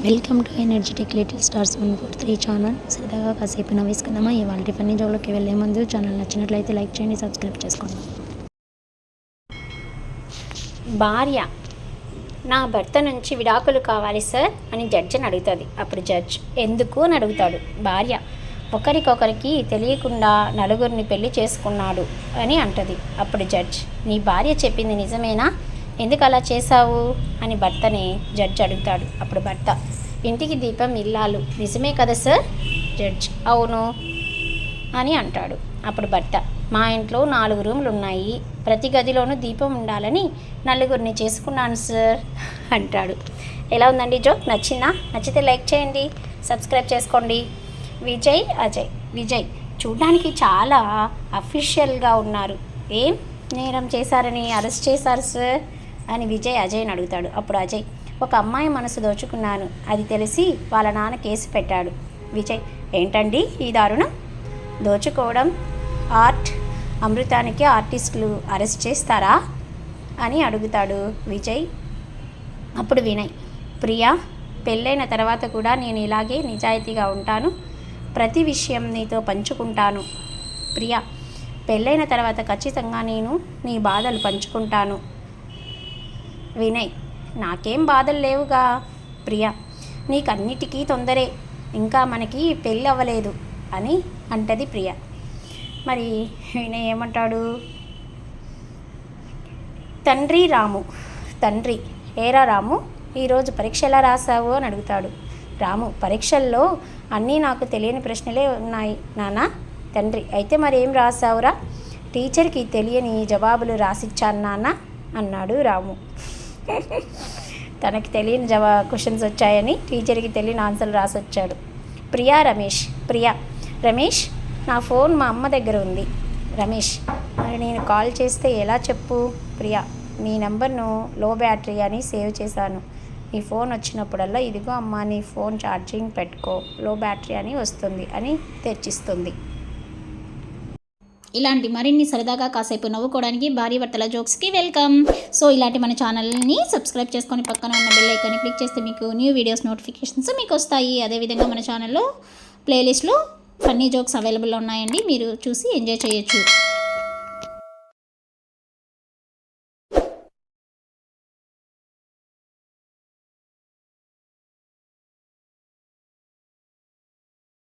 Welcome to energetic little stars 143 channel. సరదాగా కాసేపు నవ్వేసుకుందామా? ఇవాళ ఫన్నీ జోలోకి వెళ్ళే ముందు ఛానల్ నచ్చినట్లయితే లైక్ చేయండి, సబ్స్క్రైబ్ చేసుకోండి. భార్య నా భర్త నుంచి విడాకులు కావాలి సార్ అని జడ్జిని అడుగుతుంది. అప్పుడు జడ్జ్ ఎందుకు అని అడుగుతాడు. భార్య ఒకరికొకరికి తెలియకుండా నలుగురిని పెళ్లి చేసుకున్నాడు అని అంటది. అప్పుడు జడ్జ్ నీ భార్య చెప్పింది నిజమేనా? ఎందుకు అలా చేశావు అని భర్తని జడ్జ్ అడుగుతాడు. అప్పుడు భర్త ఇంటికి దీపం ఇల్లాలు నిజమే కదా సార్? జడ్జ్ అవును అని అంటాడు. అప్పుడు భర్త మా ఇంట్లో 4 రూములు ఉన్నాయి, ప్రతి గదిలోనూ దీపం ఉండాలని నలుగురిని చేసుకున్నాను సార్ అంటాడు. ఎలా ఉందండి జోక్? నచ్చిందా? నచ్చితే లైక్ చేయండి, సబ్స్క్రైబ్ చేసుకోండి. విజయ్ చూడ్డానికి చాలా అఫీషియల్గా ఉన్నారు. ఏం నేరం చేశారని అరెస్ట్ చేశారు సార్ అని విజయ్ అజయ్ని అడుగుతాడు. అప్పుడు అజయ్ ఒక అమ్మాయి మనసు దోచుకున్నాను, అది తెలిసి వాళ్ళ నాన్న కేసు పెట్టాడు. విజయ్ ఏంటండి ఈ దారుణం? దోచుకోవడం ఆర్ట్, అమృతానికి ఆర్టిస్టులు అరెస్ట్ చేస్తారా అని అడుగుతాడు విజయ్. అప్పుడు వినయ్ ప్రియా పెళ్ళైన తర్వాత కూడా నేను ఇలాగే నిజాయితీగా ఉంటాను, ప్రతి విషయం నీతో పంచుకుంటాను. ప్రియా పెళ్ళైన తర్వాత ఖచ్చితంగా నేను నీ బాధలు పంచుకుంటాను. వినయ్ నాకేం బాధలు లేవుగా. ప్రియా నీకన్నిటికీ తొందరే, ఇంకా మనకి పెళ్ళి అవ్వలేదు అని అంటది ప్రియ. మరి వినయ్ ఏమంటాడు? తండ్రి ఏరా రాము ఈరోజు పరీక్ష ఎలా రాసావు అని అడుగుతాడు. రాము పరీక్షల్లో అన్నీ నాకు తెలియని ప్రశ్నలే ఉన్నాయి నాన్న. తండ్రి అయితే మరి ఏం రాసావురా? టీచర్కి తెలియని జవాబులు రాసిచ్చాను నాన్న అన్నాడు రాము. తనకి తెలియని క్వశ్చన్స్ వచ్చాయని టీచర్కి తెలియని ఆన్సర్లు రాసొచ్చాడు. ప్రియా రమేష్ నా ఫోన్ మా అమ్మ దగ్గర ఉంది. రమేష్ మరి నేను కాల్ చేస్తే ఎలా చెప్పు? ప్రియా నీ నెంబర్ను లో బ్యాటరీ అని సేవ్ చేశాను, నీ ఫోన్ వచ్చినప్పుడల్లా ఇదిగో అమ్మ నీ ఫోన్ ఛార్జింగ్ పెట్టుకో, లో బ్యాటరీ అని వస్తుంది అని తెచ్చిస్తుంది. ఇలాంటి మరిన్ని సరదాగా కాసేపు నవ్వుకోవడానికి భార్య భర్తల జోక్స్కి వెల్కమ్. సో ఇలాంటి మన ఛానల్ని సబ్స్క్రైబ్ చేసుకొని పక్కన ఉన్న బెల్ ఐకాన్ని క్లిక్ చేస్తే మీకు న్యూ వీడియోస్ నోటిఫికేషన్స్ మీకు వస్తాయి. అదేవిధంగా మన ఛానల్లో ప్లేలిస్ట్లో ఫన్నీ జోక్స్ అవైలబుల్ ఉన్నాయండి, మీరు చూసి ఎంజాయ్ చేయొచ్చు.